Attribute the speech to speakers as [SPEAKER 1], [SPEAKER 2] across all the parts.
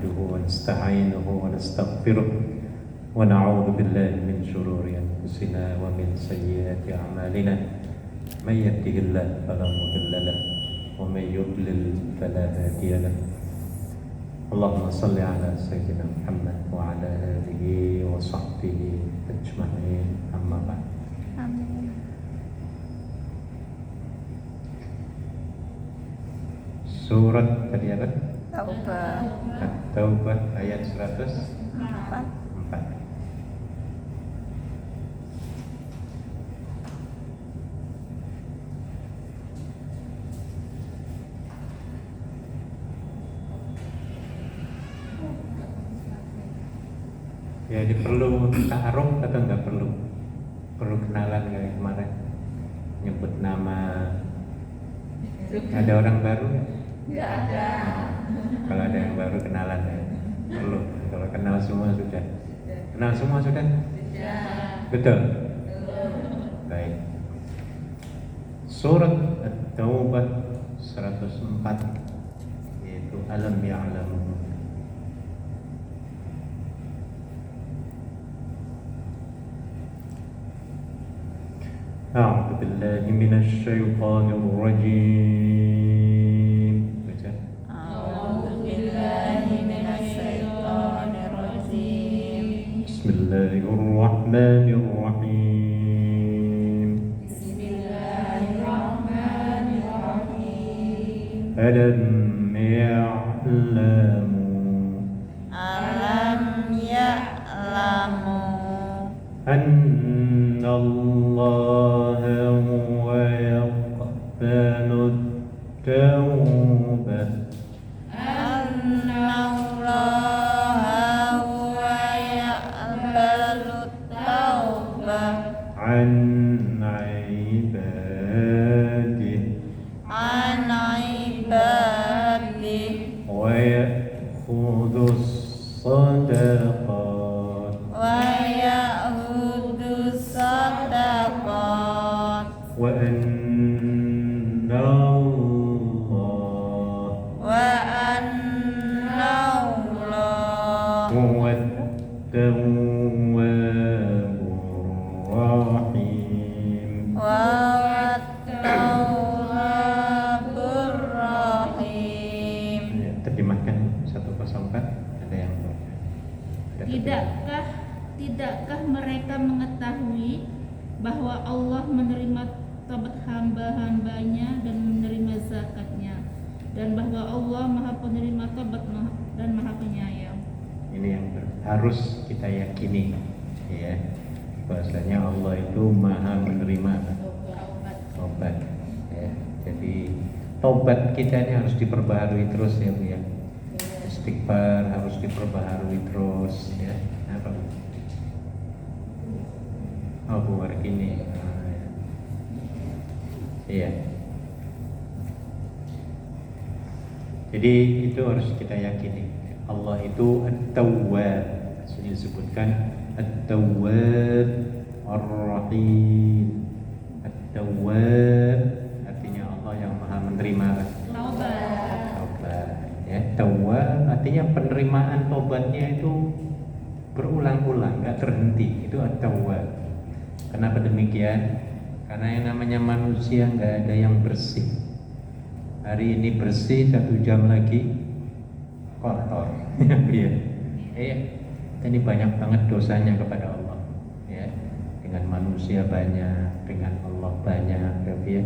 [SPEAKER 1] نحمده ونستعينه ونستغفره ونعوذ بالله من شرور أنفسنا ومن سيئات أعمالنا من يهده الله فلا مضل له ومن يضلل فلا هادي له اللهم صل على سيدنا محمد وعلى آله وصحبه أجمعين أما بعد.
[SPEAKER 2] Amin.
[SPEAKER 1] Surat tadi apa?
[SPEAKER 2] Taubah.
[SPEAKER 1] Taubah ayat 104.
[SPEAKER 2] 4.
[SPEAKER 1] Jadi perlu ta'aruf atau enggak perlu? Perlu kenalan kayak kemarin? Nyebut nama. Ada orang baru nggak?
[SPEAKER 2] Enggak ada.
[SPEAKER 1] Kalau ada yang baru kenalan ya. Perlu. Kalau kenal semua sudah. Kenal semua sudah? Betul. Baik. Surat At-Taubah 104 yaitu Alam Ya'lamu. أعوذ بالله من الشيطان الرجيم.
[SPEAKER 2] أعوذ بالله من الشيطان الرجيم.
[SPEAKER 1] بسم الله الرحمن الرحيم.
[SPEAKER 2] بسم الله الرحمن الرحيم.
[SPEAKER 1] ألم يعلموا
[SPEAKER 2] ألم يعلموا
[SPEAKER 1] أن الله هو يقبل التوبة
[SPEAKER 2] أن الله هو يقبل التوبة
[SPEAKER 1] عن عباده
[SPEAKER 2] عن عباده
[SPEAKER 1] ويأخذ الصدقات
[SPEAKER 2] ويأخذ الصدقات
[SPEAKER 1] وأن الله
[SPEAKER 2] وأن الله
[SPEAKER 1] هو التواب الرحيم.
[SPEAKER 2] وهو التواب الرحيم.
[SPEAKER 1] Ya, terjemahkan 104. Ada yang
[SPEAKER 3] Tidakkah mereka mengetahui bahwa Allah menerima taubat hamba-hambanya dan menerima zakatnya, dan bahwa Allah Maha Penerima taubat dan Maha Penyayang.
[SPEAKER 1] Ini yang harus kita yakini, ya, bahwasanya Allah itu Maha menerima taubat. Ya. Jadi taubat kita ini harus diperbaharui terus ya, Bu ya. Istighfar harus diperbaharui terus, ya. Apa? Oh, Bu Warkini. Iya. Jadi itu harus kita yakini. Allah itu At-Tawwab. Sudah disebutkan At-Tawwab Ar-Rahim. At-Tawwab artinya Allah yang Maha menerima taubat. Ya, Tawwab artinya penerimaan taubatnya itu berulang-ulang, enggak terhenti. Itu At-Tawwab. Kenapa demikian? Karena yang namanya manusia enggak ada yang bersih. Hari ini bersih, 1 jam lagi kotor. Iya. Ini banyak banget dosanya kepada Allah. Ya. Dengan manusia banyak, dengan Allah banyak, ya.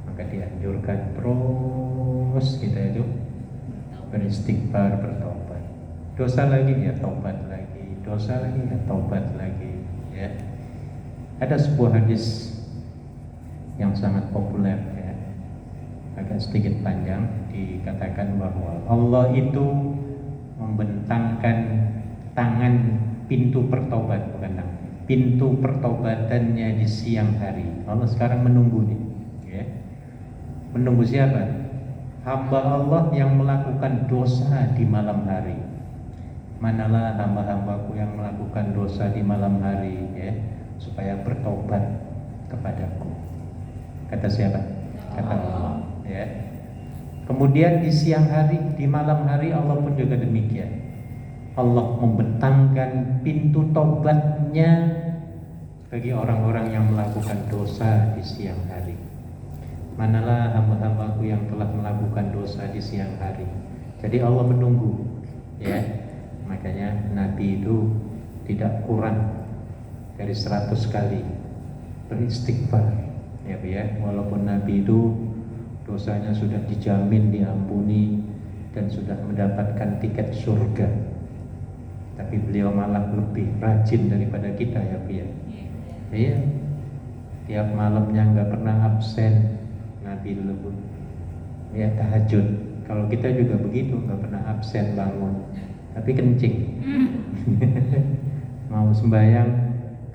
[SPEAKER 1] Maka dianjurkan terus kita itu beristighfar, bertobat. Dosa lagi ya taubat lagi, dosa lagi ya taubat lagi. Ya. Ada sebuah hadis yang sangat populer, ya, agak sedikit panjang, dikatakan bahwa Allah itu membentangkan tangan pintu pertobat, bukan tangan, pintu pertobatannya di siang hari. Allah sekarang menunggu nih, ya. Menunggu siapa? Hamba Allah yang melakukan dosa di malam hari. Manalah hamba-hambaku yang melakukan dosa di malam hari, ya, supaya bertobat kepadaku. Kata siapa? Kata Allah, ya. Kemudian di siang hari, di malam hari Allah pun juga demikian. Allah membentangkan pintu taubatnya bagi orang-orang yang melakukan dosa di siang hari. Manalah hamba-hambaku yang telah melakukan dosa di siang hari. Jadi Allah menunggu, ya. Makanya Nabi itu tidak kurang dari 100 kali beristighfar, ya Bu ya. Walaupun Nabi itu dosanya sudah dijamin diampuni dan sudah mendapatkan tiket surga, tapi beliau malah lebih rajin daripada kita, ya Bu ya. Iya, tiap malamnya nggak pernah absen Nabi dulu, ya tahajud. Kalau kita juga begitu, nggak pernah absen bangun, tapi kencing. Mau sembahyang,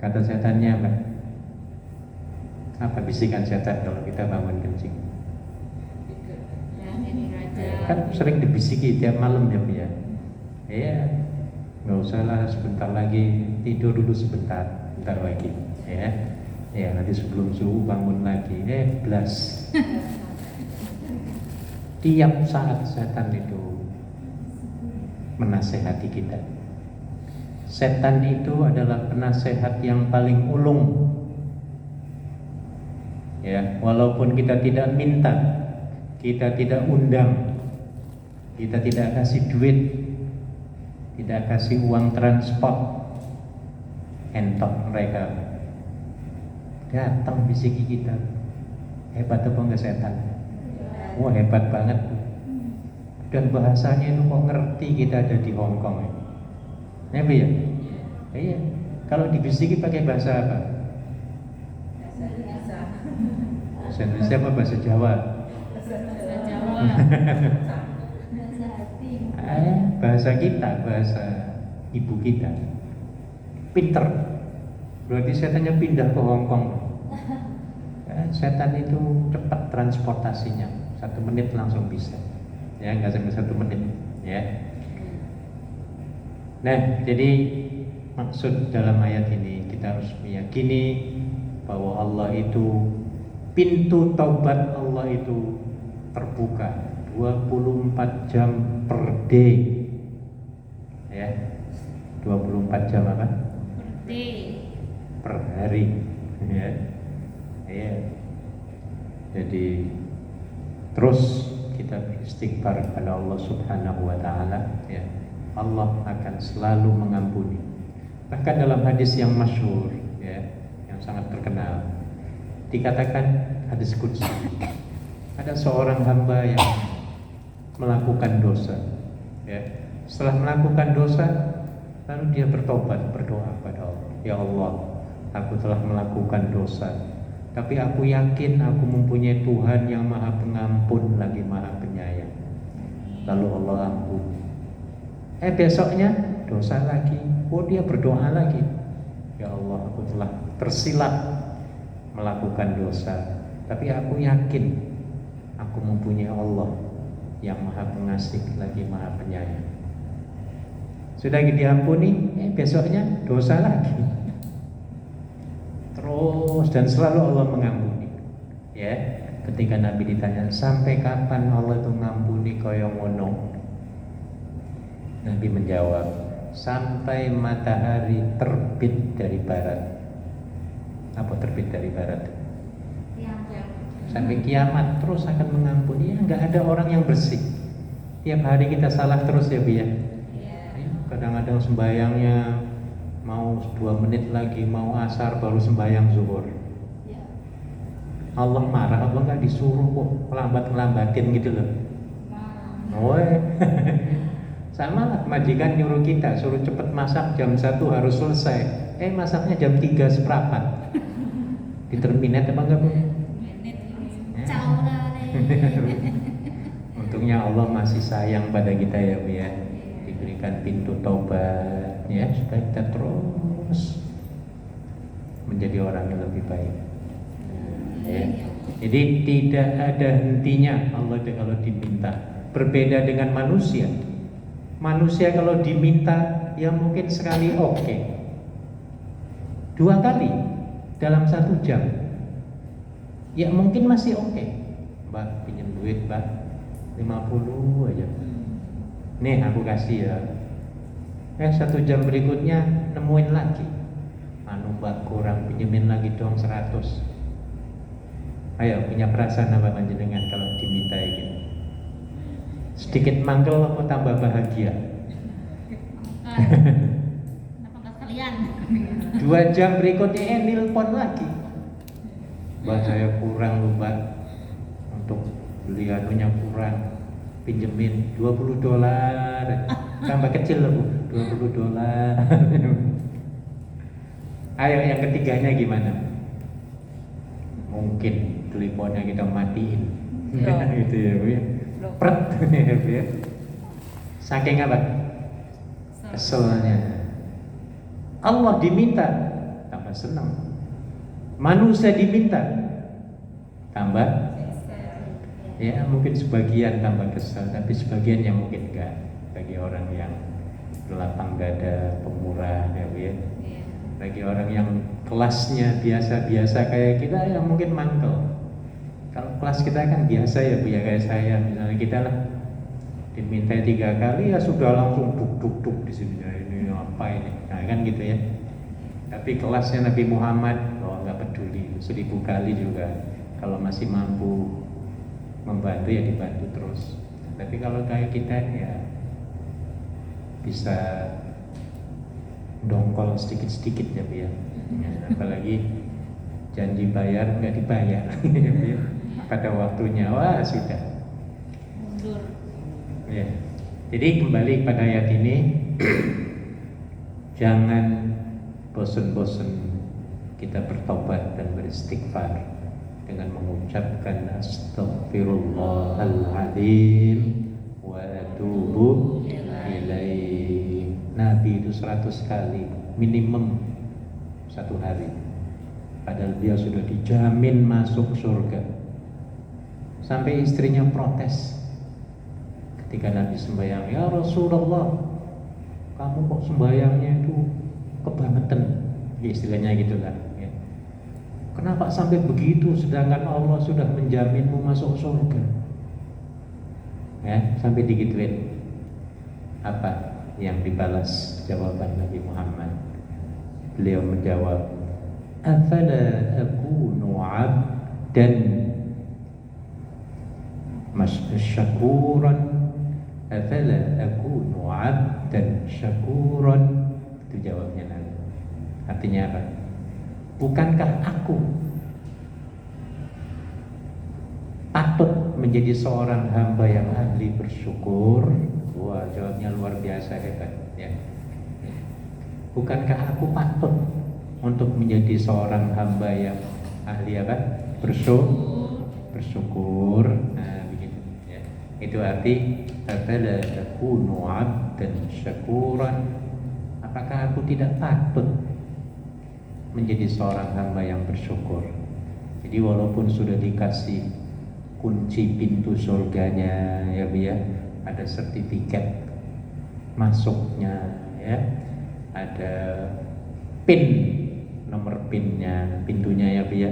[SPEAKER 1] kata setannya apa bisikan setan kalau kita bangun kencing? Kan sering dibisiki tiap malam, ya Bu ya. Iya, nggak usah lah, sebentar lagi, tidur dulu sebentar, bentar lagi, ya. Ya nanti sebelum subuh bangun lagi, blas. Tiap saat setan itu menasehati kita. Setan itu adalah penasehat yang paling ulung. Ya, walaupun kita tidak minta, kita tidak undang, kita tidak kasih duit, tidak kasih uang transport, entok mereka datang bisiki kita. Hebat apa enggak setan? Wah, hebat banget. Dan bahasanya itu kok ngerti kita ada di Hong Kong, ya Bu ya? Iya. Kalau dibisiki pakai bahasa apa? Bahasa Indonesia apa bahasa Jawa?
[SPEAKER 3] Bahasa Jawa.
[SPEAKER 1] Bahasa kita, bahasa ibu kita. Pinter. Berarti setannya pindah ke Hong Kong. Ya, setan itu cepat transportasinya, 1 menit langsung bisa. Ya, nggak sampai 1 menit. Ya. Nah, jadi maksud dalam ayat ini kita harus meyakini bahwa Allah itu, pintu taubat Allah itu terbuka 24 jam per day. Ya. 24 jam apa? Per hari, ya. Ya. Jadi terus kita beristighfar kepada Allah Subhanahu wa taala, ya. Allah akan selalu mengampuni. Bahkan dalam hadis yang masyhur, ya, yang sangat terkenal, dikatakan hadis qudsi. Ada seorang hamba yang melakukan dosa, ya. Setelah melakukan dosa, lalu dia bertobat, berdoa kepada Allah, ya Allah, aku telah melakukan dosa, tapi aku yakin aku mempunyai Tuhan yang maha pengampun lagi maha penyayang. Lalu Allah ampuni. Besoknya dosa lagi. Dia berdoa lagi, ya Allah, aku telah tersilap melakukan dosa, tapi aku yakin aku mempunyai Allah yang maha pengasih lagi maha penyayang. Sudah diampuni, besoknya dosa lagi. Terus dan selalu Allah mengampuni. Ya, ketika Nabi ditanya, sampai kapan Allah itu ngampuni kaya ngono? Nabi menjawab, sampai matahari terbit dari barat. Apa terbit dari barat? Sampai kiamat terus akan mengampuni. Ya, nggak ada orang yang bersih. Tiap hari kita salah terus, ya Bu ya. Kadang-kadang sembayangnya mau 2 menit lagi, mau asar baru sembayang zuhur. Allah marah apa enggak? Disuruh kok melambat-melambatin gitu loh. Sama lah, majikan nyuruh kita suruh cepet masak jam 1 harus selesai. Masaknya jam 3 seperempat. Di terminate apa enggak Bu? Untungnya Allah masih sayang pada kita, ya Bu ya. Diberikan pintu taubat, ya, supaya kita terus menjadi orang yang lebih baik. Ya. Jadi tidak ada hentinya Allah kalau diminta. Berbeda dengan manusia. Manusia kalau diminta ya mungkin sekali oke. 2 kali dalam 1 jam. Ya mungkin masih oke. Mbak pinjam duit, Mbak. 50 aja. Nih aku kasih ya. 1 jam berikutnya nemuin lagi. Anu Mbak kurang, pinjemin lagi dong 100. Ayo, punya perasaan apa panjenengan kalau diminta gitu? Sedikit mangkel apa tambah bahagia?
[SPEAKER 3] Kenapa nggak sekalian?
[SPEAKER 1] 2 jam berikutnya nelpon lagi. Mbak saya kurang loh Mbak, untuk beli anunya kurang, pinjemin $20. Tambah kecil loh Bu, $20. Ayo yang ketiganya gimana? Mungkin teleponnya kita matiin. Gitu ya Bu ya. Pret ya Bu ya. Saking apa? Keselnya. Allah diminta tambah senang. Manusia diminta tambah, ya mungkin sebagian tambah kesal, tapi sebagian yang mungkin enggak. Bagi orang yang lapang dada, pemurah ya Bu ya. Bagi orang yang kelasnya biasa-biasa kayak kita yang mungkin mangkel. Kalau kelas kita kan biasa ya Bu ya, kayak saya misalnya kita lah diminta 3 kali ya sudah langsung duk di sini. Ini apa ini? Nah kan gitu ya. Tapi kelasnya Nabi Muhammad, nggak peduli 1000 kali juga. Kalau masih mampu membantu ya dibantu terus. Tapi kalau kayak kita ya bisa dongkol sedikit-sedikit ya Bu ya. Apalagi janji bayar nggak dibayar pada waktunya, wah sudah
[SPEAKER 3] Mundur.
[SPEAKER 1] ya. Jadi kembali pada ayat ini jangan bosan-bosan kita bertobat dan beristighfar dengan mengucapkan astaghfirullahaladzim wa atubu ilaih. Nabi itu 100 kali minimum 1 hari, padahal dia sudah dijamin masuk surga. Sampai istrinya protes ketika Nabi sembahyang, ya Rasulullah, kamu kok sembahyangnya itu kebangetan, istilahnya gitulah ya. Kenapa sampai begitu sedangkan Allah sudah menjaminmu masuk surga? Ya, sampai digituin. Apa yang dibalas jawaban Nabi Muhammad? Beliau menjawab, afala akunu 'abdan syakuran, afala akunu 'abdan syakuran. Itu jawabnya Nabi. Artinya apa? Bukankah aku patut menjadi seorang hamba yang ahli bersyukur? Wah, jawabnya luar biasa hebat ya. Bukankah aku patut untuk menjadi seorang hamba yang ahli apa? Bersyukur. Nah, begitu ya. Itu arti afala akunu 'abdan syakuran. Apakah aku tidak patut menjadi seorang hamba yang bersyukur? Jadi walaupun sudah dikasih kunci pintu surganya ya Bu ya, ada sertifikat masuknya ya, ada PIN, nomor PIN-nya, pintunya ya Bu ya,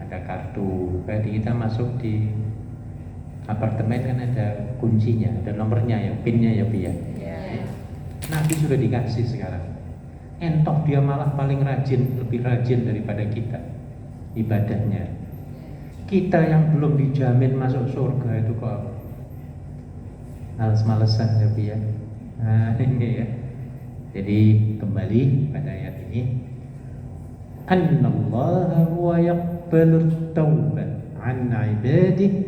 [SPEAKER 1] ada kartu. Jadi kita masuk di apartemen kan ada kuncinya, ada nomornya ya, PIN-nya ya Bu ya. Nabi sudah dikasih sekarang. Entoh dia malah paling rajin, lebih rajin daripada kita ibadahnya. Kita yang belum dijamin masuk surga itu kok males-malesan ya Bu ya. Nah ini ya. Jadi kembali pada ayat ini, Annallaha huwa yaqbalut taubat an ibadihi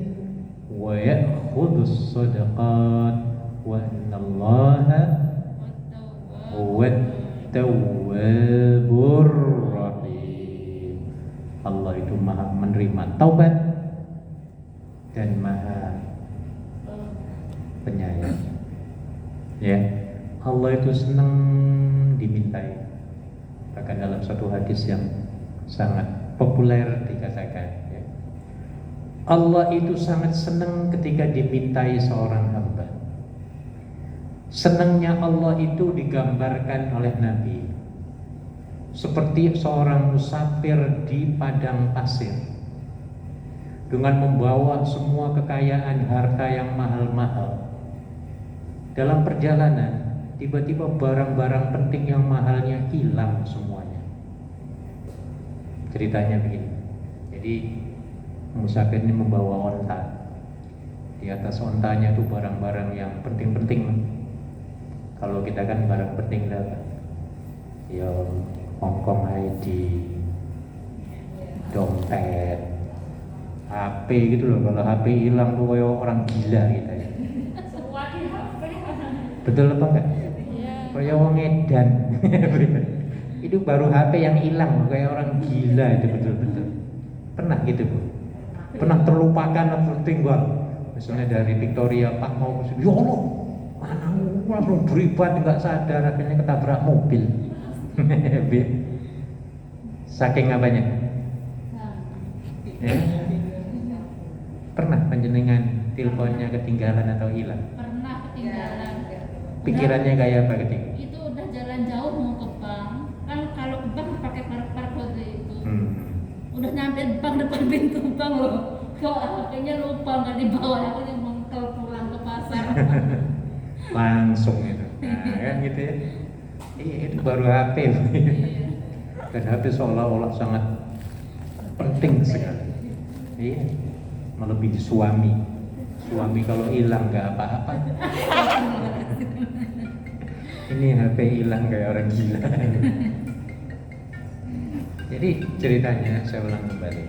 [SPEAKER 1] wa ya'khudus sadaqat wa annallaha Tawwabur Rahim. Allah itu maha menerima taubat dan maha penyayang. Ya, Allah itu senang dimintai. Bahkan dalam satu hadis yang sangat populer dikatakan, ya, Allah itu sangat senang ketika dimintai seorang hamba. Senangnya Allah itu digambarkan oleh Nabi seperti seorang musafir di padang pasir. dengan membawa semua kekayaan harta yang mahal-mahal. Dalam perjalanan, tiba-tiba barang-barang penting yang mahalnya hilang semuanya. Ceritanya begini. Jadi musafir ini membawa onta. Di atas ontanya itu barang-barang yang penting-penting. Kalau kita kan barang penting lah, ya Hongkong ID, dompet, HP gitu loh. Kalau HP hilang tuh kayak orang gila kita ya. Betul apa enggak? Kayak orang edan. Itu baru HP yang hilang, kayak orang gila itu betul-betul. Pernah gitu Bu? Pernah terlupakan atau tertinggal? Misalnya dari Victoria Park mau ke sini, ya Allah, mana langsung beribat nggak sadar akhirnya ketabrak mobil. Saking apanya? Ya? Pernah panjenengan teleponnya ketinggalan atau hilang?
[SPEAKER 3] Pernah ketinggalan.
[SPEAKER 1] Pikirannya kayak apa ketika?
[SPEAKER 3] Itu udah jalan jauh mau ke bank. Kan kalau ke bank pakai park waktu itu. Udah nyampe bank, depan pintu bank loh. Kok HP-nya lupa nggak dibawa, aku yang mengkel pulang ke pasar.
[SPEAKER 1] Langsung itu. Nah, kan gitu ya. Iya, itu baru HP. Dan HP seolah-olah sangat penting sekali. Iya, melebihi suami. Suami kalau hilang nggak apa-apa. Ini HP hilang kayak orang gila. Jadi ceritanya saya ulang kembali.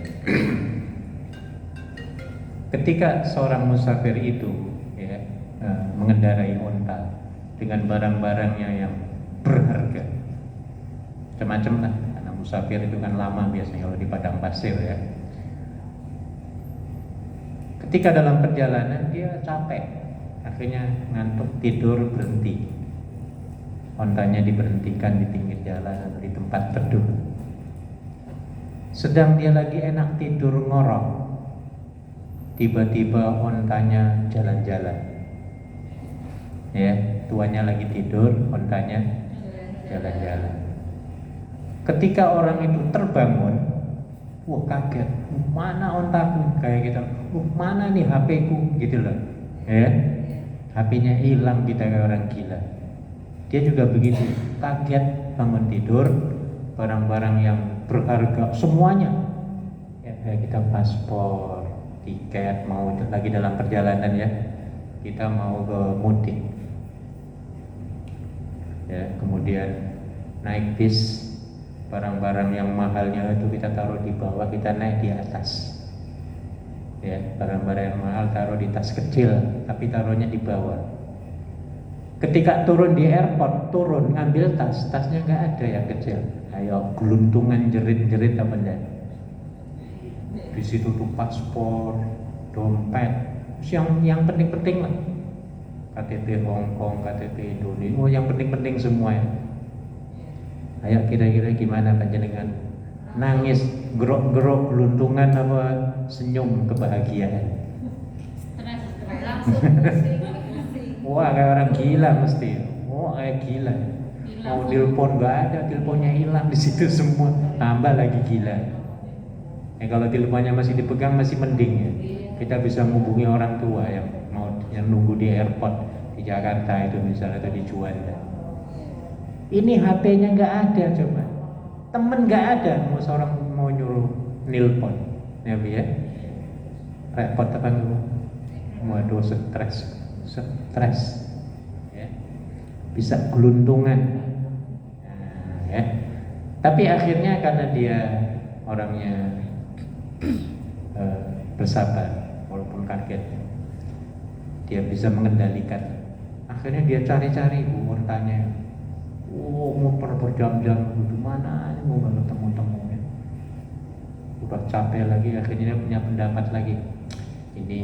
[SPEAKER 1] Ketika seorang musafir itu ya, mengendarai onta dengan barang-barangnya yang berharga, macam-macam lah. Karena musafir itu kan lama biasanya kalau di padang pasir ya. Ketika dalam perjalanan dia capek, akhirnya ngantuk, tidur, berhenti. Ontanya diberhentikan di pinggir jalan atau di tempat teduh. Sedang dia lagi enak tidur ngorok, tiba-tiba ontanya jalan-jalan. Ya, tuannya lagi tidur, ontanya jalan-jalan. Ketika orang itu terbangun, wah kaget, mana ontaku, kayak gitu. Mana nih HP-ku, gitu loh. Ya, HP-nya hilang, kita kayak orang gila. Dia juga begitu, kaget bangun tidur, barang-barang yang berharga semuanya. Ya, kayak kita paspor, tiket, mau lagi dalam perjalanan ya, kita mau ke mudik. Ya, kemudian naik bis, barang-barang yang mahalnya itu kita taruh di bawah, kita naik di atas. Ya, barang-barang yang mahal taruh di tas kecil, tapi taruhnya di bawah. Ketika turun di airport, turun ngambil tas, tasnya nggak ada yang kecil. Ayo, geluntungan jerit-jerit apa enggak? Di situ tuh paspor, dompet, yang penting-penting lah. KTP Hongkong, KTP Indonesia, oh yang penting-penting semua ya. Ayo kira-kira gimana panjenengan? Nangis, gerok-gerok, geluntungan apa senyum kebahagiaan?
[SPEAKER 3] Stres langsung.
[SPEAKER 1] Wah kayak orang gila mesti. Wah kayak gila. Mau telepon nggak ada, teleponnya hilang di situ semua. Tambah lagi gila. Kalau teleponnya masih dipegang masih mending ya. Kita bisa menghubungi orang tua yang nunggu di airport di Jakarta itu misalnya atau di Juanda. Ini HP-nya nggak ada coba. Temen nggak ada, mau seorang mau nyuruh nelpon, ya ya. Repot apa enggak? Waduh stres. Ya. Bisa geluntungan. Nah, ya. Tapi akhirnya karena dia orangnya bersabar walaupun kaget, dia bisa mengendalikan. Akhirnya dia cari-cari ontanya. Muter berjam-jam di mana ini mau ketemu ya. Udah capek lagi, akhirnya dia punya pendapat lagi. Ini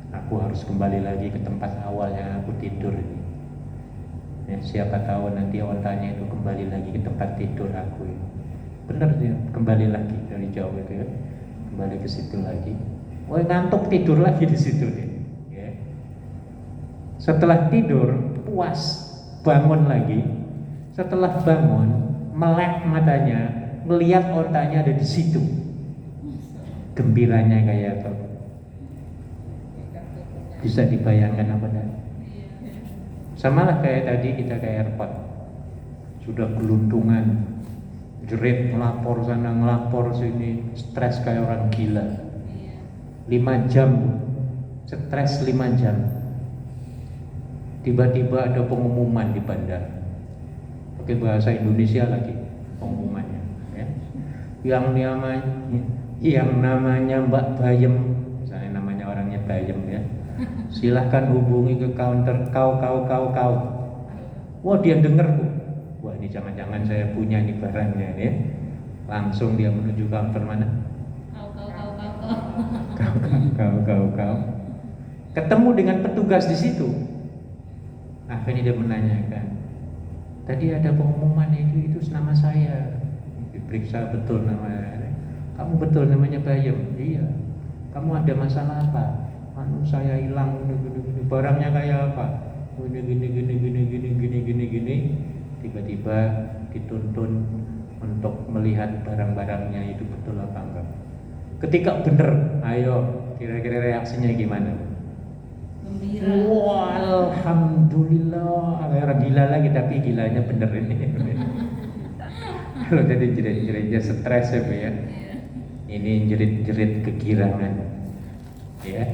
[SPEAKER 1] aku harus kembali lagi ke tempat awal yang aku tidur ini. Ya, siapa tahu nanti ontanya itu kembali lagi ke tempat tidur aku ini. Benar dia kembali lagi dari jauh itu ya, kembali ke situ lagi. Wah ngantuk tidur lagi di situ deh. Ya. Setelah tidur puas, bangun lagi. Setelah bangun melek matanya, melihat ontanya ada di situ. gembiranya kayak apa? Bisa dibayangkan apa enggak? Sama lah kayak tadi kita ke airport, sudah gelundungan, jerit ngelapor sana ngelapor sini, stres kayak orang gila. 5 jam, stres 5 jam. Tiba-tiba ada pengumuman di bandara, pakai bahasa Indonesia lagi pengumumannya, ya. Yang namanya Mbak Bayem, misalnya namanya orangnya Bayem ya, silahkan hubungi ke counter kau. Wah dia denger tuh, wah ini jangan-jangan saya punya nih barangnya ya. Langsung dia menuju counter mana? Kau. Ketemu dengan petugas di situ. Akhirnya dia menanyakan, tadi ada pengumuman itu nama saya. Diperiksa betul namanya. Kamu betul namanya Bayem? Iya. Kamu ada masalah apa? Saya hilang, barangnya kayak apa? Gini. Tiba-tiba dituntun untuk melihat barang-barangnya itu betul apa enggak. Ketika bener, ayo kira-kira reaksinya gimana?
[SPEAKER 2] Gembira.
[SPEAKER 1] Wah, alhamdulillah. Orang gila lagi tapi gilanya bener ini. Kalau jadi jerit-jeritnya stres ya. Ini jerit-jerit kegirangan. Ya,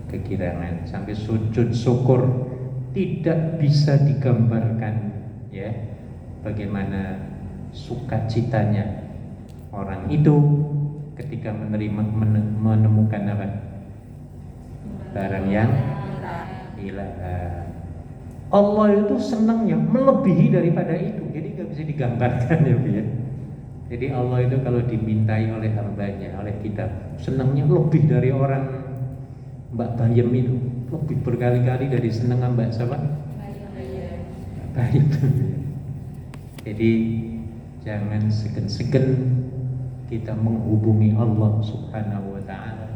[SPEAKER 1] kegirangan sampai sujud syukur tidak bisa digambarkan ya. Bagaimana sukacitanya orang itu ketika menemukan apa? Barang yang hilang. Allah itu senangnya melebihi daripada itu, jadi nggak bisa digambarkan ya. Jadi Allah itu kalau dimintai oleh hambanya, oleh kita, senangnya lebih dari orang Mbak Bayem itu, lebih berkali-kali dari senang Mbak siapa? Bayem. Jadi jangan segan-segan kita menghubungi Allah Subhanahu wa taala.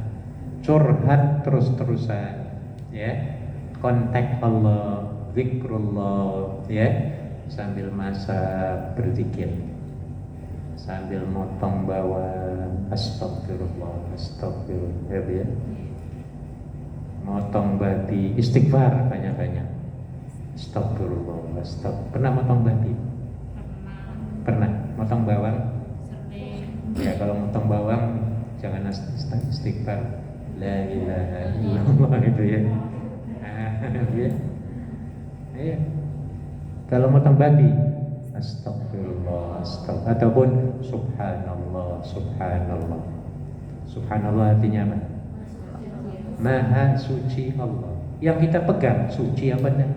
[SPEAKER 1] Curhat terus-terusan ya. Kontak Allah, zikrullah ya, sambil masak berzikir. Sambil motong bawang, astagfirullah ya. Motong babi, istighfar banyak-banyak. Astagfirullah, Pernah motong babi? Pernah. Motong bawang? Ya, kalau motong bawang jangan istighfar. La ilaha illallah itu ya. Ya. Kalau motong babi, astagfirullah, ataupun subhanallah. Subhanallah artinya apa? Maha suci Allah. Yang kita pegang suci apa enggak?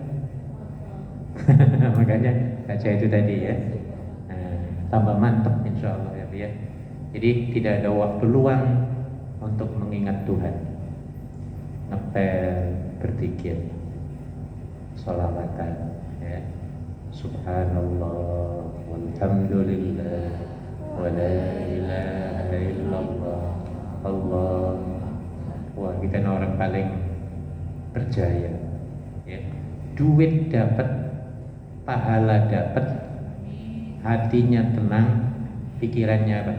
[SPEAKER 1] Makanya baca itu tadi ya. Tambah mantap insya Allah ya. Jadi tidak ada waktu luang untuk mengingat Tuhan. Ngepel, berzikir, sholawatan ya. Subhanallah walhamdulillah wa la ilaha illallah Allah. Wah, kita orang paling berjaya ya. Duit dapat, pahala dapat, hatinya tenang, pikirannya apa?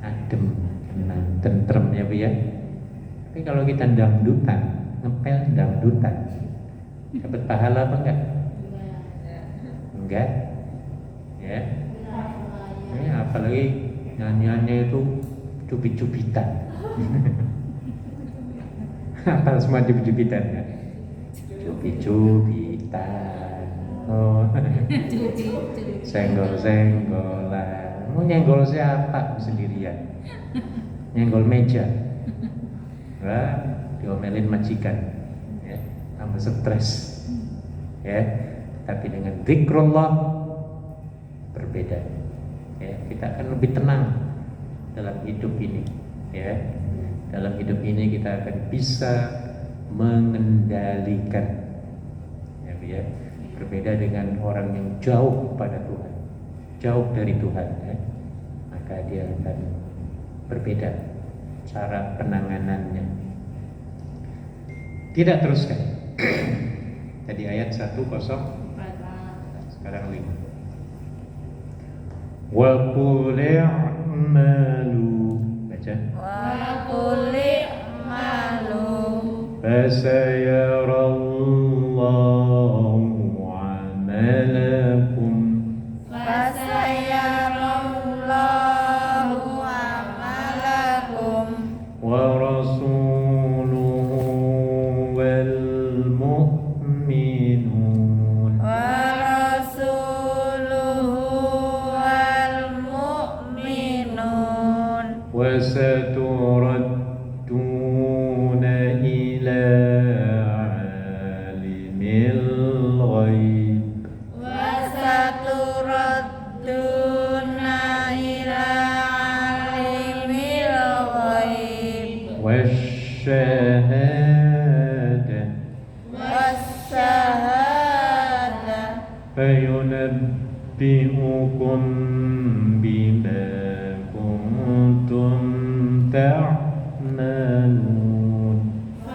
[SPEAKER 1] Adem, tenang, tentrem ya Bu ya. Tapi kalau kita dangdutan, ngepel dangdutan, dapat pahala apa enggak? Enggak ya. Apalagi nyanyiannya itu cubit-cubitan. Apa semua cubit-cubitan ya? Cubit-cubitan. Oh. Senggol-senggolan. Mau nyenggol siapa sendirian? Nyenggol meja. Wah, diomelin majikan. Ya, tambah stres. Ya, tapi dengan zikrullah berbeda. Ya, kita akan lebih tenang dalam hidup ini. Ya, dalam hidup ini kita akan bisa mengendalikan. Ya, berbeda dengan orang yang jauh pada Tuhan, jauh dari Tuhan ya. Maka dia akan berbeda cara penanganannya. Tidak teruskan. Tadi ayat 104, sekarang 5. Wa qul i'malu. baca.
[SPEAKER 4] Wa qul i'malu
[SPEAKER 1] Fasayarallahu amalakum
[SPEAKER 4] fasayarallahu amalakum
[SPEAKER 1] wa rasuluhu wal mu'minun
[SPEAKER 4] wa rasuluhu wal mu'minun
[SPEAKER 1] wa saturadduna ila alimil ghaib
[SPEAKER 4] wasaturadduna ila alimil ghaib
[SPEAKER 1] wasyahada
[SPEAKER 4] wasyahada
[SPEAKER 1] fayunabbi'ukum bima kuntum ta'malun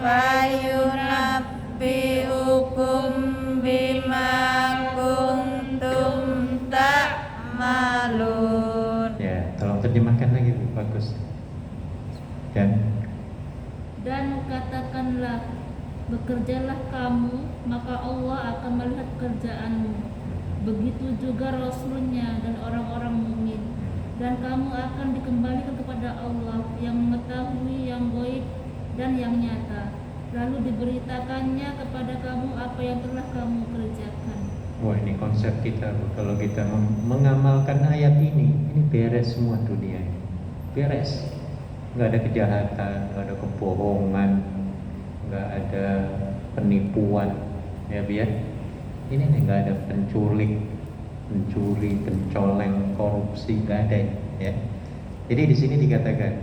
[SPEAKER 4] fayunabbi'ukum bima kuntum ta'malun.
[SPEAKER 1] ya, tolong terjemahkan lagi Bu, bagus.
[SPEAKER 3] Dan katakanlah, bekerjalah kamu, maka Allah akan melihat kerjaanmu. Begitu juga Rasulnya dan orang-orang mukmin. Dan kamu akan dikembalikan kepada Allah yang mengetahui yang gaib dan yang nyata. Lalu diberitakannya kepada kamu apa yang telah kamu kerjakan.
[SPEAKER 1] Wah, ini konsep kita Bu. Kalau kita mengamalkan ayat ini beres semua dunia ini. Beres. Nggak ada kejahatan, nggak ada kebohongan, nggak ada penipuan, ya biar ini nih nggak ada pencuri, pencoleng, korupsi, nggak ada ya. Jadi di sini dikatakan,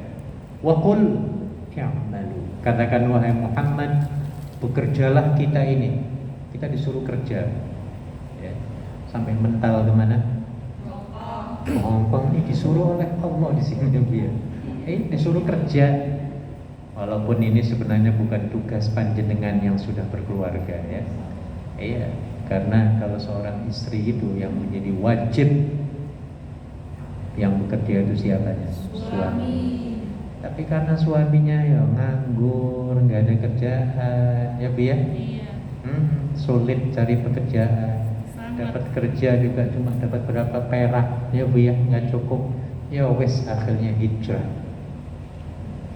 [SPEAKER 1] waqul ya'malu. Katakan wahai Muhammad, bekerjalah kita ini. Kita disuruh kerja, ya. Sampai mental kemana? Hongkong ini disuruh oleh Allah di sini ya. Disuruh kerja, walaupun ini sebenarnya bukan tugas panjenengan yang sudah berkeluarga ya. Iya, karena kalau seorang istri itu yang menjadi wajib yang bekerja itu siapanya? Suami. Tapi karena suaminya ya nganggur, nggak ada kerjaan, ya Bi ya?
[SPEAKER 3] Iya.
[SPEAKER 1] Sulit cari pekerjaan. Dapat kerja juga cuma dapat berapa perak, ya Bu ya, nggak cukup. Ya wes akhirnya hijrah.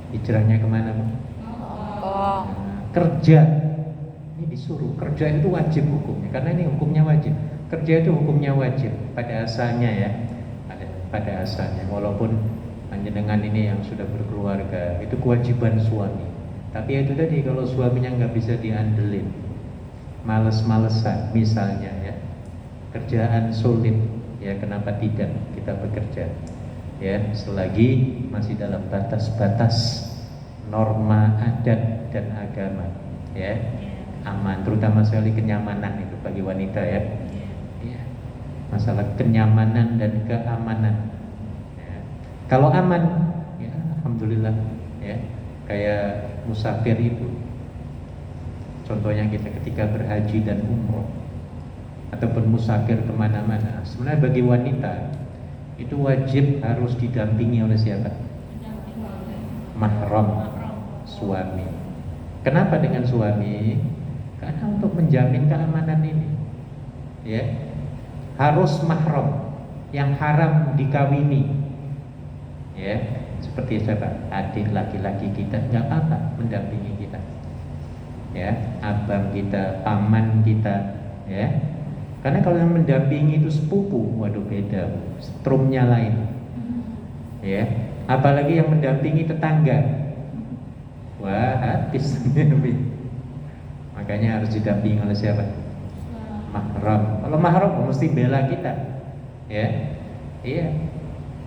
[SPEAKER 1] Hijrahnya kemana Bu?
[SPEAKER 4] Oh.
[SPEAKER 1] Kerja. Ini disuruh. Kerja itu wajib hukumnya, karena ini hukumnya wajib. Kerja itu hukumnya wajib pada asalnya ya. Pada asalnya, walaupun panjenengan ini yang sudah berkeluarga, itu kewajiban suami. Tapi itu tadi, kalau suaminya nggak bisa diandelin, males-malesan misalnya ya, kerjaan sulit, ya kenapa tidak kita bekerja? Ya, selagi masih dalam batas-batas norma adat dan agama, ya aman, terutama sekali kenyamanan itu bagi wanita ya. Ya, masalah kenyamanan dan keamanan. Ya. Kalau aman, ya alhamdulillah, ya kayak musafir itu. Contohnya kita ketika berhaji dan umroh ataupun musafir kemana-mana, sebenarnya bagi wanita itu wajib harus didampingi oleh siapa? Mahram, suami. Kenapa dengan suami? Karena untuk menjamin keamanan ini, ya harus mahram yang haram dikawini, ya seperti siapa? Adik laki-laki kita nggak apa-apa mendampingi kita, ya abang kita, paman kita, ya. Karena kalau yang mendampingi itu sepupu, waduh beda, strumnya lain, ya. Apalagi yang mendampingi tetangga, wah habis. Makanya harus didampingi oleh siapa? Mahram. Kalau mahram mesti bela kita, ya. Iya.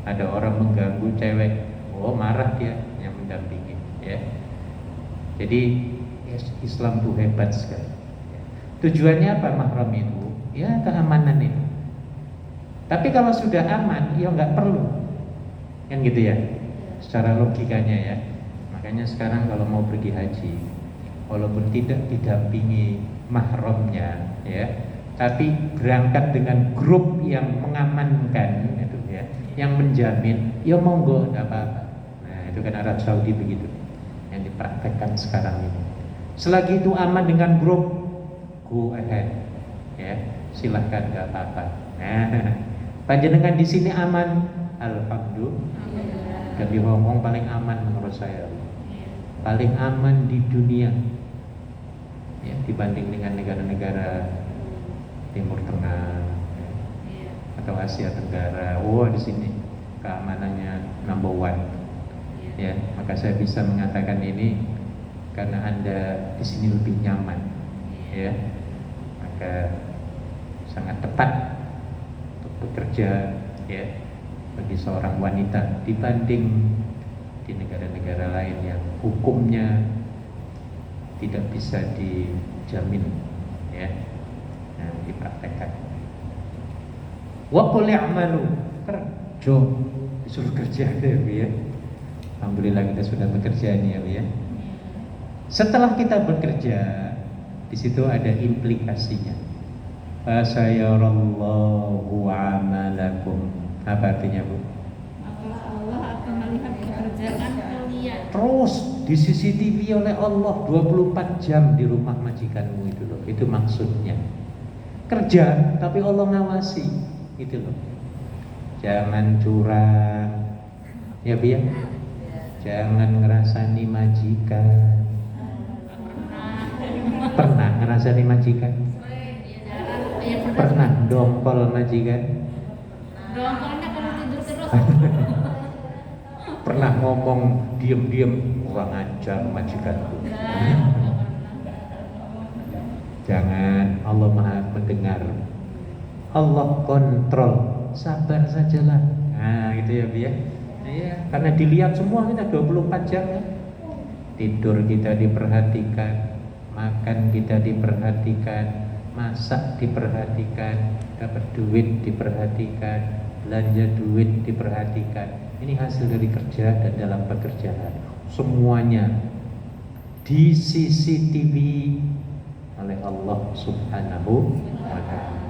[SPEAKER 1] Ada orang mengganggu cewek, oh marah dia yang mendampingi, ya. Jadi Islam itu hebat sekali. Tujuannya apa mahram itu? Ya keamanan itu. Tapi kalau sudah aman, ya nggak perlu, kan gitu ya, secara logikanya ya. Makanya sekarang kalau mau pergi haji, walaupun tidak didampingi mahramnya, ya, tapi berangkat dengan grup yang mengamankan itu ya, yang menjamin, ya monggo, nggak apa-apa. Nah itu kan Arab Saudi begitu yang dipraktekkan sekarang ini. Selagi itu aman dengan grup, go ahead, ya silahkan, nggak apa-apa. Nah, panjenengan di sini aman, alhamdulillah. Dan di Hong Kong paling aman menurut saya, paling aman di dunia, ya, dibanding dengan negara-negara Timur Tengah atau Asia Tenggara. Oh, di sini keamanannya number one. Ya, maka saya bisa mengatakan ini karena Anda di sini lebih nyaman, ya. Maka sangat tepat untuk bekerja, ya, bagi seorang wanita dibanding di negara-negara lain yang hukumnya tidak bisa dijamin, ya, nah, dipraktekkan. Wa qul i'malu, kerja, disuruh kerja ya. Alhamdulillah kita sudah bekerja nih ya. Setelah kita bekerja, di situ ada implikasinya. Fasayarallahu amalakum. Apa artinya, Bu?
[SPEAKER 3] Maka Allah akan melihat pekerjaan kalian.
[SPEAKER 1] Terus di CCTV oleh Allah 24 jam di rumah majikanmu itu loh. Itu maksudnya. Kerja tapi Allah ngawasi, gitu loh. Jangan curang. Ya, Bu ya. Jangan ngerasani majikan. Pernah ngerasani majikan? Pernah dongkol majikan?
[SPEAKER 3] Dongkolnya kalau tidur terus.
[SPEAKER 1] Pernah ngomong diem-diem, kurang ajar majikanku? Jangan, Allah Maha mendengar. Allah kontrol, sabar sajalah. Nah, gitu ya, Bu ya. Iya, karena dilihat semua kita 24 jam ya. Tidur kita diperhatikan, makan kita diperhatikan, masak diperhatikan, dapat duit diperhatikan, belanja duit diperhatikan. Ini hasil dari kerja dan dalam pekerjaan. Semuanya di CCTV oleh Allah Subhanahu wa ta'ala.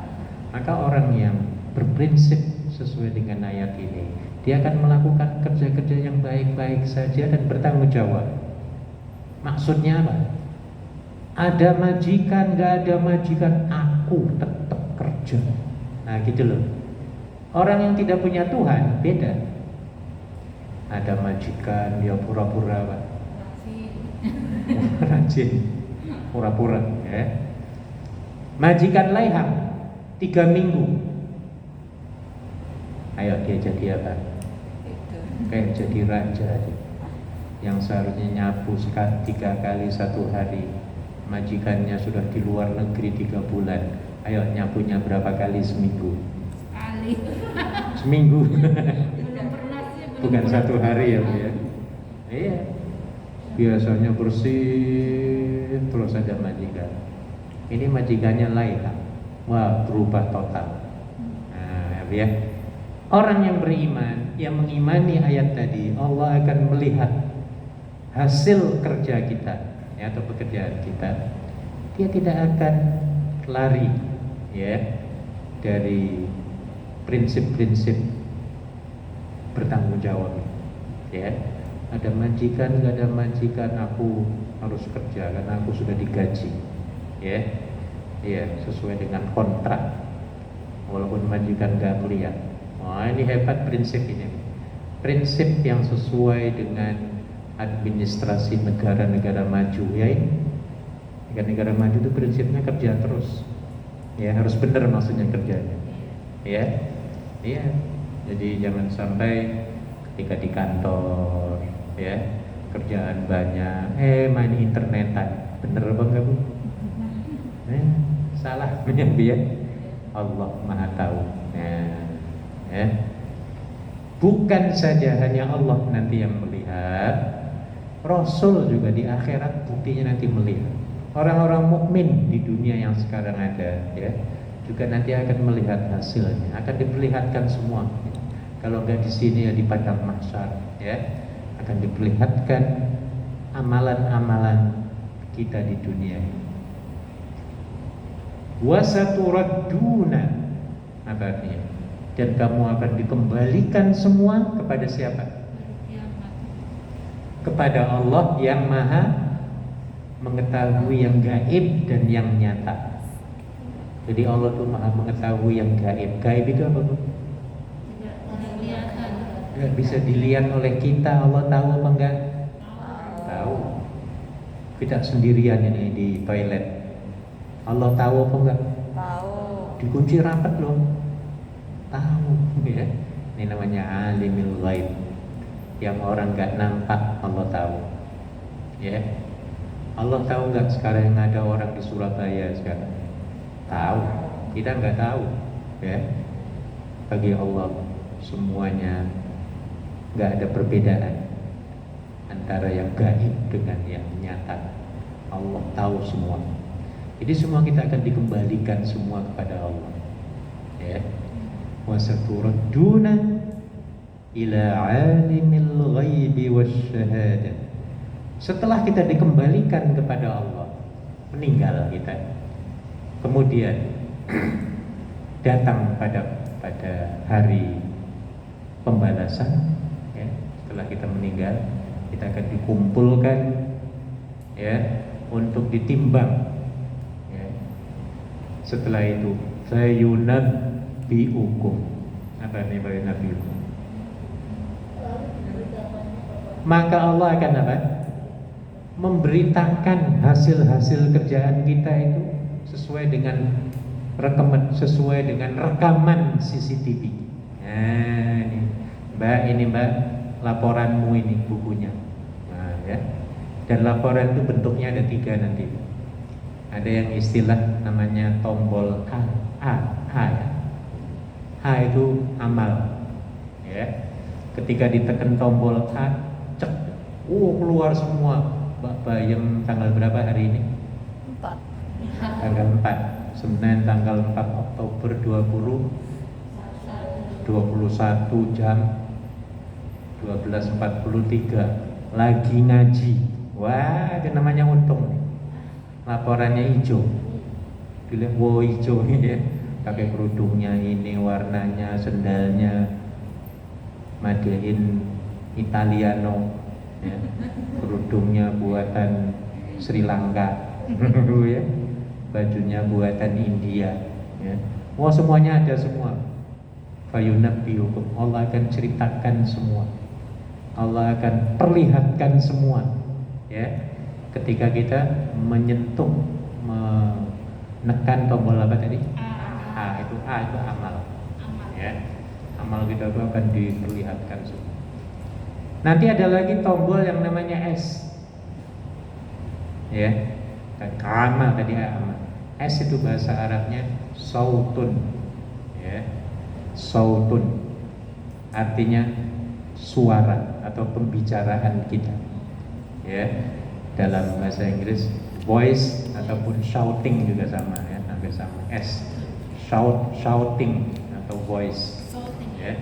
[SPEAKER 1] Maka orang yang berprinsip sesuai dengan ayat ini, dia akan melakukan kerja-kerja yang baik-baik saja dan bertanggung jawab. Maksudnya apa? Ada majikan, gak ada majikan, aku tetap kerja. Nah gitu loh. Orang yang tidak punya Tuhan beda. Ada majikan, dia pura-pura apa? Rajin, pura-pura ya. Majikan laiham 3 minggu. Ayo dia jadi apa? Kayak jadi raja yang seharusnya nyapu 3 kali 1 hari, majikannya sudah di luar negeri 3 bulan. Ayo nyapunya berapa kali seminggu?
[SPEAKER 3] Sekali.
[SPEAKER 1] Seminggu.
[SPEAKER 3] Belum pernah sih.
[SPEAKER 1] Bukan 1 hari ya, Bu ya. Iya. Biasanya bersih terus ada majikan. Ini majikannya lain. Wah, berubah total. Nah, ya. Orang yang beriman, yang mengimani ayat tadi, Allah akan melihat hasil kerja kita, ya, atau pekerjaan kita. Dia tidak akan lari, ya, dari prinsip-prinsip bertanggung jawab, ya. Ada majikan, nggak ada majikan, aku harus kerja karena aku sudah digaji, ya, ya, sesuai dengan kontrak, walaupun majikan nggak melihat. Wah, ini hebat prinsip ini. Prinsip yang sesuai dengan administrasi negara-negara maju, ya. Negara-negara maju itu prinsipnya kerja terus. Ya, harus benar maksudnya kerjanya. Ya. Iya. Jadi jangan sampai ketika di kantor, ya, kerjaan banyak, main internetan. Bener apa enggak, Bu? Salah banyak dia. Allah Maha tahu. Nah, ya. Bukan saja hanya Allah nanti yang melihat, Rasul juga di akhirat buktinya nanti melihat. Orang-orang mukmin di dunia yang sekarang ada, ya, juga nanti akan melihat hasilnya, akan diperlihatkan semua. Kalau enggak di sini ya di padang mahsyar, ya, akan diperlihatkan amalan-amalan kita di dunia ini. Wasaturadduna, apa artinya? Dan kamu akan dikembalikan semua kepada siapa? kepada Allah yang maha mengetahui yang gaib dan yang nyata. Jadi Allah tuh maha mengetahui yang gaib. Gaib itu apa, Bu?
[SPEAKER 3] Tidak kelihatan.
[SPEAKER 1] Nggak bisa dilihat oleh kita. Allah tahu apa enggak? Tahu. Kita sendirian ini di toilet. Allah tahu apa enggak?
[SPEAKER 4] Tahu.
[SPEAKER 1] Dikunci rapat loh. Tahu ya. Ini namanya alimul ghaib. Yang orang nggak nampak Allah tahu. Ya. Allah tahu nggak sekarang yang ada orang di Surabaya sekarang? Tahu. Kita nggak tahu. Ya. Bagi Allah semuanya nggak ada perbedaan antara yang gaib dengan yang nyata. Allah tahu semua. Jadi semua kita akan dikembalikan semua kepada Allah. Ya. Wasaturadduna ila alimil ghaibi wasyahadah. Setelah kita dikembalikan kepada Allah, meninggal kita, kemudian datang pada hari pembalasan, ya. Setelah kita meninggal, kita akan dikumpulkan, ya, untuk ditimbang, ya. Setelah itu fayunabbiukum. Apa nih fayunabbiukum? Maka Allah akan apa? Memberitakan hasil-hasil kerjaan kita itu sesuai dengan rekaman CCTV. Nah, ini Mbak, laporanmu ini bukunya. Nah, ya. Dan laporan itu bentuknya ada 3 nanti. Ada yang istilah namanya tombol A ya. A itu amal. Ya. Ketika ditekan tombol A, cek, keluar semua. Mbak Bayem tanggal berapa hari ini?
[SPEAKER 4] 4.
[SPEAKER 1] Tanggal 4. Senin tanggal 4 Oktober 21 jam 12.43 lagi ngaji. Wah, itu namanya untung. Laporannya hijau. Dilihat, wow, hijau ya. Pakai kerudungnya ini, warnanya, sendalnya Made in Italiano, ya. Kerudungnya buatan Sri Lanka, ya. Bajunya buatan India, ya. Wah, semuanya ada semua. Fayunabbiukum, Allah akan ceritakan semua, Allah akan perlihatkan semua, ya. Ketika kita menyentuh, menekan tombol apa tadi? A itu amal, ya. Amal kita itu akan diperlihatkan semua. Nanti ada lagi tombol yang namanya S, ya. Amal tadi amal. S itu bahasa Arabnya sautun, ya. Sautun artinya suara atau pembicaraan kita, ya. Dalam bahasa Inggris voice ataupun shouting juga sama, ya, hampir sama. S shouting atau voice, ya.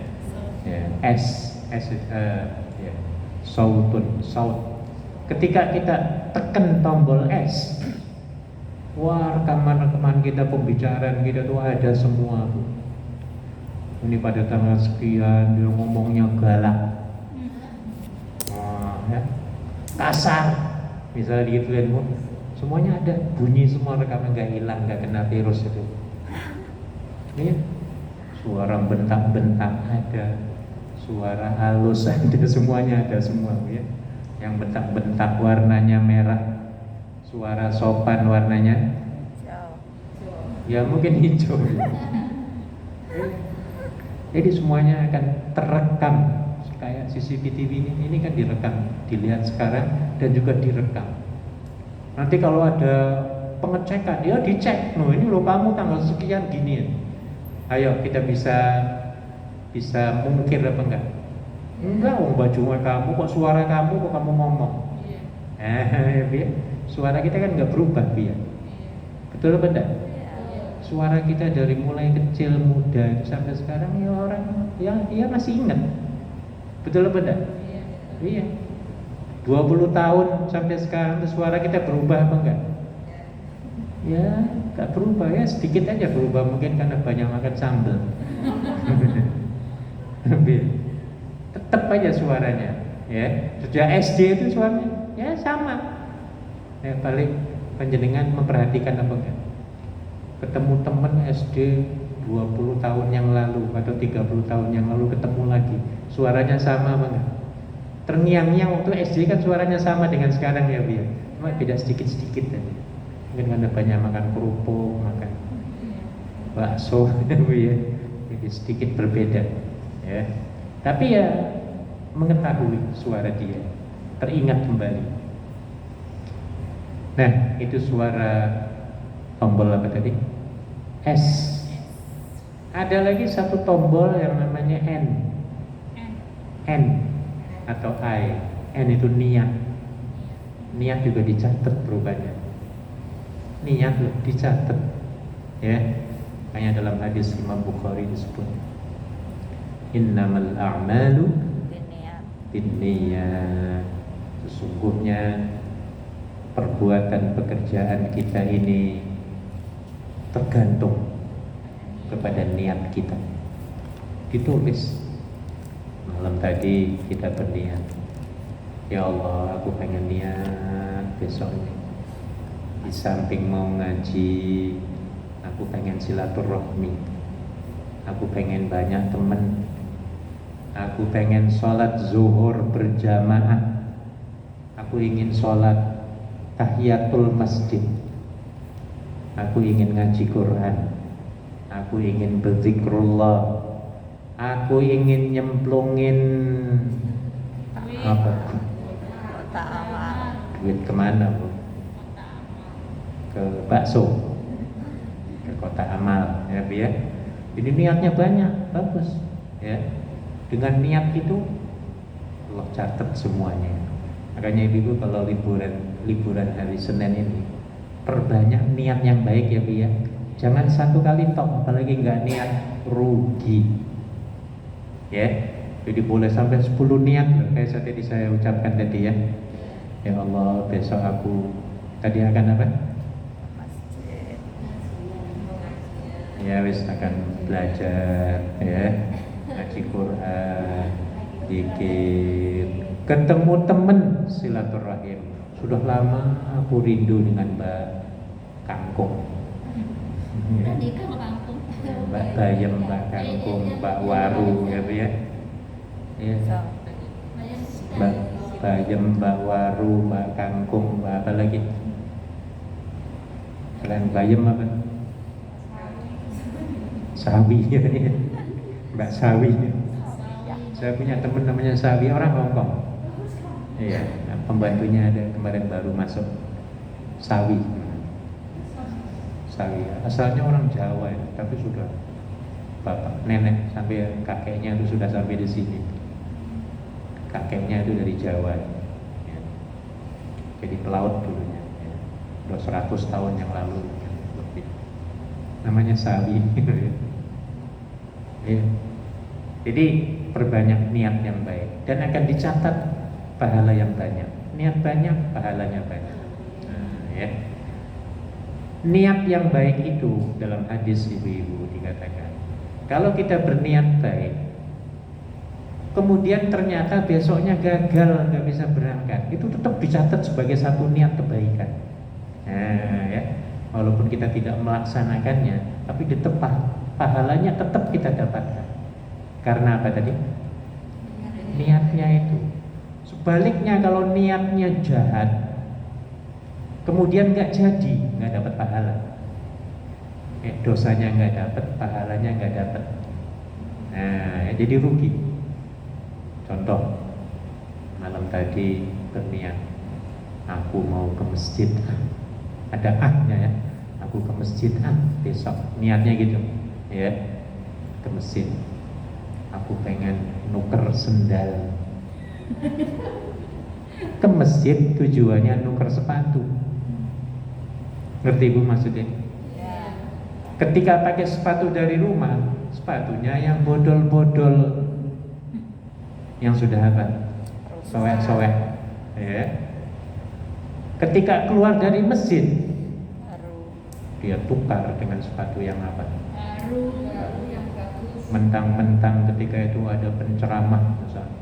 [SPEAKER 1] Ya. S ya. Sautun, saut. Ketika kita tekan tombol S, wah, rekaman kita, pembicaraan kita tuh ada semua tuh. Ini pada tanggal sekian dia ngomongnya galak, ya. Kasar, misalnya gitu kan, semuanya ada, bunyi semua, rekaman, nggak hilang, nggak kena virus itu. Ya. Suara bentak-bentak ada, suara halus ada, semuanya ada semua, ya. Yang bentak-bentak warnanya merah, suara sopan warnanya ya mungkin hijau. Jadi semuanya akan terekam kayak CCTV ini kan direkam, dilihat sekarang dan juga direkam. Nanti kalau ada pengecekan, ya dicek, no ini loh kamu tanggal sekian gini. Ayo kita bisa mungkir apa enggak? Enggak, bajunya kamu kok, suara kamu kok kamu ngomong. Ya, suara kita kan nggak berubah, ya. Betul apa enggak? Suara kita dari mulai kecil muda sampai sekarang ya orang ya masih ingat. Betul apa enggak? Iya. 20 tahun sampai sekarang suara kita berubah apa enggak? Ya, enggak berubah, ya sedikit aja berubah, mungkin karena banyak makan sambal. Tetap aja suaranya. Ya, sejak SD itu suami ya sama. Ya, paling panjenengan memperhatikan apa enggak? Ketemu teman SD 20 tahun yang lalu atau 30 tahun yang lalu ketemu lagi, suaranya sama apa enggak? Terngiang-ngiang waktu SD kan suaranya sama dengan sekarang ya Bu ya. Cuma beda sedikit-sedikit aja. Mungkin karena banyak makan kerupuk, makan bakso Bu ya. Jadi sedikit berbeda ya. Tapi ya mengetahui suara dia, teringat kembali. Nah, itu suara tombol apa tadi? S. Ada lagi satu tombol yang namanya N. N atau I. N itu niat. Niat juga dicatat perubahannya. Niat loh dicatat. Ya. Hanya dalam hadis Imam Bukhari disebut innamal a'malu binniyat. Sesungguhnya perbuatan pekerjaan kita ini tergantung kepada niat kita. Ditulis malam tadi kita berniat, ya Allah aku pengen niat besok ini di samping mau ngaji, aku pengen silaturahmi, aku pengen banyak teman, aku pengen sholat zuhur berjamaah, aku ingin sholat tahiyatul masjid, aku ingin ngaji Quran, aku ingin berzikrullah, aku ingin nyemplungin apa?
[SPEAKER 4] Kota amal.
[SPEAKER 1] Duit kemana Bu? Ke bakso, ke kota amal ya Bu ya. Jadi niatnya banyak, bagus ya. Dengan niat itu Allah catat semuanya. Makanya ibu kalau liburan hari Senin ini perbanyak niat yang baik ya Bu ya. Jangan satu kali tok, apalagi nggak niat rugi. Ya, jadi boleh sampai 10 niat loh, kayak tadi saya ucapkan tadi ya. Ya Allah, besok aku tadi akan apa?
[SPEAKER 4] Masjid.
[SPEAKER 1] Ya wis akan belajar ya, ngaji Quran, zikir, ketemu temen, silaturahim. Sudah lama aku rindu dengan Mbak Kangkung. Ya.
[SPEAKER 3] Nikah sama kampung.
[SPEAKER 1] Mbak Bayem, Mbak Kangkung, Mbak Waru ya Bu ya. Ya. Mbak Bayem, Mbak Waru, Mbak Kangkung, Mbak apa lagi? Selain Bayem apa? Sawi ya. Mbak Sawi. Saya punya teman namanya Sawi, orang Hongkong. Iya, nah, pembantunya ada kemarin baru masuk. Sawi. Sawi. Asalnya orang Jawa ya, tapi sudah bapak, nenek sampai kakeknya itu sudah sampai di sini. Kakeknya itu dari Jawa. Ya. Jadi pelaut dulunya. Ya. Udah 100 tahun yang lalu lebih. Namanya Sawi. Ya. Jadi perbanyak niat yang baik dan akan dicatat pahala yang banyak. Niat banyak, pahalanya banyak. Nah, ya. Niat yang baik itu dalam hadis ibu-ibu dikatakan, kalau kita berniat baik, kemudian ternyata besoknya gagal, nggak bisa berangkat, itu tetap dicatat sebagai satu niat kebaikan. Nah, ya. Walaupun kita tidak melaksanakannya, tapi tetap pahalanya tetap kita dapatkan. Karena apa tadi? Niatnya itu. Sebaliknya kalau niatnya jahat, kemudian nggak jadi, nggak dapat pahala. Dosanya nggak dapat, pahalanya nggak dapat. Nah, jadi rugi. Contoh, malam tadi berniat, aku mau ke masjid. Ada ahnya ya, aku ke masjid besok. Niatnya gitu, ya, ke masjid. Aku pengen nuker sendal. Ke masjid tujuannya nuker sepatu. Ngerti Bu maksudnya?
[SPEAKER 4] Ya.
[SPEAKER 1] Ketika pakai sepatu dari rumah, sepatunya yang bodol-bodol, yang sudah apa? Soek-soek. Ya. Ketika keluar dari masjid,
[SPEAKER 4] Baru.
[SPEAKER 1] dia tukar dengan sepatu yang apa?
[SPEAKER 3] Baru yang bagus.
[SPEAKER 1] Mentang-mentang ketika itu ada penceramah misalnya,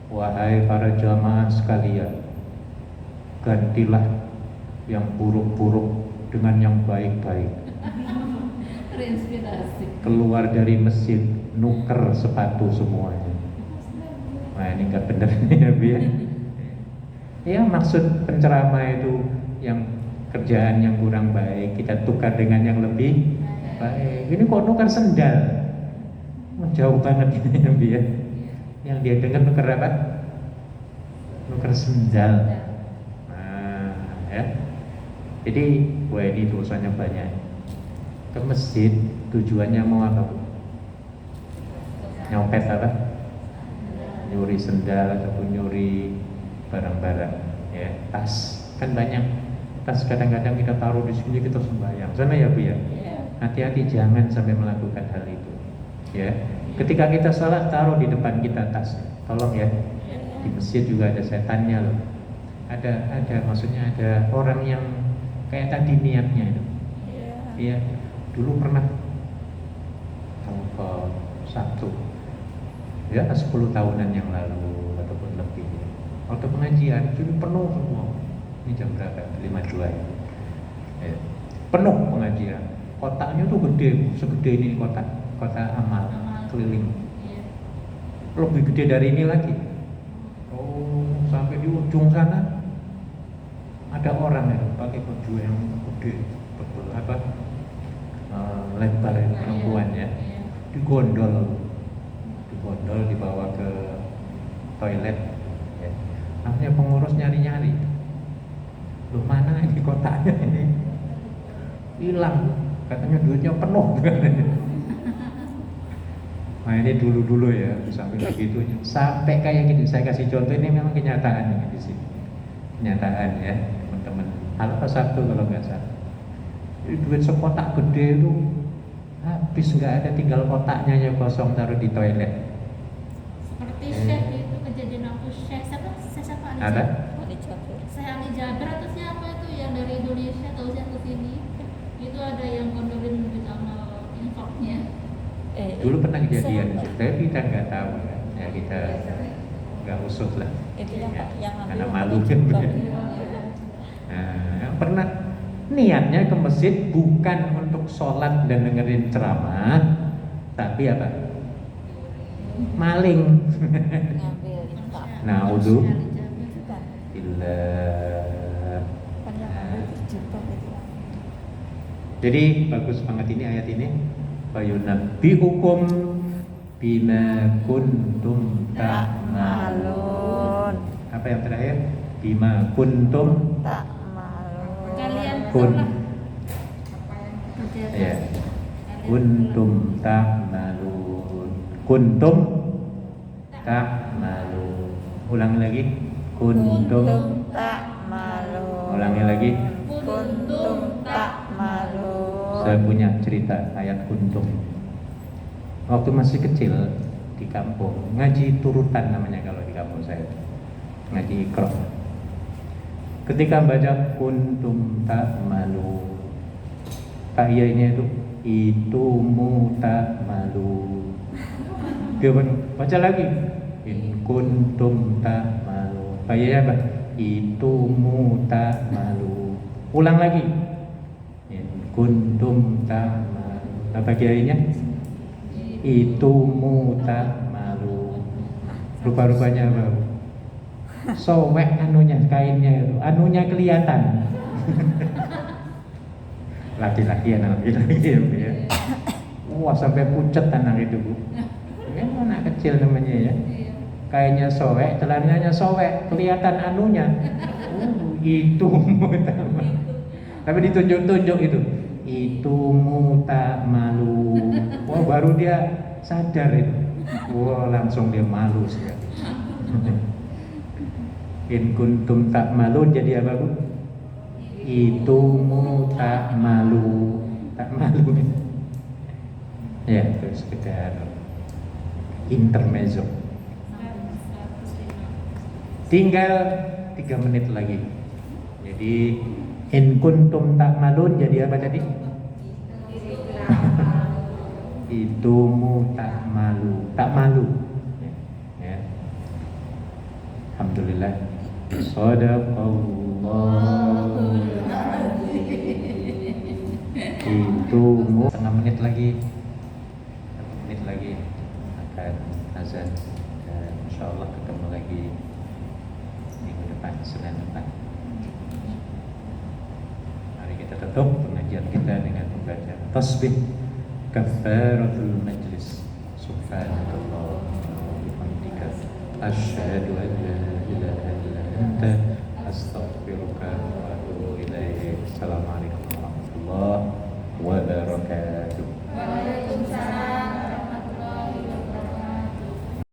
[SPEAKER 1] wahai para jamaah sekalian, gantilah yang buruk-buruk dengan yang baik-baik.
[SPEAKER 2] Terinspirasi.
[SPEAKER 1] Keluar dari masjid, nuker sepatu semuanya. Nah ini nggak bener ya Bu ya. Ya maksud penceramah itu yang kerjaan yang kurang baik kita tukar dengan yang lebih baik. Ini kok nuker sendal, jauh banget ini ya Bu ya. Yang dia dengar nuker apa? Nuker sendal. Nah ya. Jadi wah ini dosanya banyak. Ke masjid tujuannya mau apa Bu? Nyopet apa? Nyuri sendal ataupun nyuri barang-barang ya, tas kan banyak tas kadang-kadang kita taruh di sini kita sembahyang sana ya Bu ya. Hati-hati jangan sampai melakukan hal itu ya. Ketika kita salat taruh di depan kita tas, tolong ya. Di masjid juga ada setannya loh. Ada maksudnya ada orang yang kayak tadi niatnya itu. Iya. Dulu pernah ke Sabtu ya 10 tahunan yang lalu ataupun lebih waktu pengajian jadi penuh semua. Ini jam berapa? 52 ya. Penuh pengajian, kotaknya tuh gede, segede ini kota amal keliling, lebih gede dari ini lagi. Oh sampai di ujung sana ada orang ya pakai baju yang gede betul apa lebar ya, perempuan ya, digondol dibawa ke toilet ya. Akhirnya pengurus nyari-nyari, loh mana ini kotaknya ini hilang, katanya duitnya penuh. Nah ini dulu ya sampai begitu, sampai kayak gitu. Saya kasih contoh, ini memang kenyataan di sini, kenyataan ya teman-teman. Apa Sabtu kalau nggak salah, duit sekotak gede itu habis nggak ada, tinggal kotaknya yang kosong taruh di toilet.
[SPEAKER 3] Seperti Syekh itu kejadian aku Syekh siapa
[SPEAKER 1] Ada?
[SPEAKER 3] Syekh Ali Jabir atau siapa itu yang dari Indonesia atau siapa ke sini itu ada yang gondolin duit amal infaknya.
[SPEAKER 1] Dulu pernah kejadian, tapi kita nggak tahu ya kita nggak usut lah.
[SPEAKER 4] Itu yang
[SPEAKER 1] ya,
[SPEAKER 4] yang
[SPEAKER 1] karena
[SPEAKER 4] ambil
[SPEAKER 1] malu
[SPEAKER 4] waktu
[SPEAKER 1] kan.
[SPEAKER 4] juga.
[SPEAKER 1] Nah, yang pernah niatnya ke masjid bukan untuk sholat dan dengerin ceramah, tapi apa? Maling.
[SPEAKER 4] Ngambil infak.
[SPEAKER 1] Naudzu
[SPEAKER 4] Bukan.
[SPEAKER 1] billah.
[SPEAKER 4] Kan yang ambil berjuta itu.
[SPEAKER 1] Jadi bagus banget ini ayat ini. Fayunabbi'ukum bima kuntum ta'malun. Apa yang terakhir? Bima kuntum
[SPEAKER 3] Kalian
[SPEAKER 1] kun.
[SPEAKER 3] kerja
[SPEAKER 1] Ya. Kuntum ta'malun. Kuntum ta'malun. Ulangi lagi. Kuntum.
[SPEAKER 4] ta'malun.
[SPEAKER 1] Ulangi lagi.
[SPEAKER 4] Kuntum ta'malun.
[SPEAKER 1] Saya punya cerita ayat kuntum. Waktu masih kecil di kampung, ngaji turutan namanya kalau di kampung saya, ngaji Iqra. Ketika baca kuntum ta'malu, ta'iyahnya itu ta'malu. Dia baca lagi in kuntum ta'malu. Ta'iyahnya apa? Ta'malu. Ulang lagi in kuntum ta'malu. Apa kiainya? Ta'malu. Rupa-rupanya apa? Sowek anunya, kainnya itu, anunya kelihatan. Laki-laki ya. Wah sampai pucet anak itu Bu. Ini anak kecil namanya ya. Kainnya sowek, celananya sowek, kelihatan anunya. Ta'malu. Tapi ditunjuk-tunjuk itu Ta'malu. Wah baru dia sadar itu. Wah langsung dia malu sih. In kuntum ta'malun jadi apa Bu? Ta'malu. Ta'malu. Ya, itu sekedar intermezzo. Tinggal 3 menit lagi. Jadi in kuntum ta'malun jadi apa tadi? Ta'malu. Ya. Alhamdulillah. Sadaqallahul Ditunggu setengah menit lagi. Akan azan. Dan insyaallah ketemu lagi minggu depan, Senin depan. Mari kita tutup pengajian kita dengan membaca tasbih kafaratul majlis. Subhanallah wa bihamdika asyhadu an la ilaha illa anta astaghfiruka wa atubu ilaik. Assalamualaikum warahmatullahi wabarakatuh.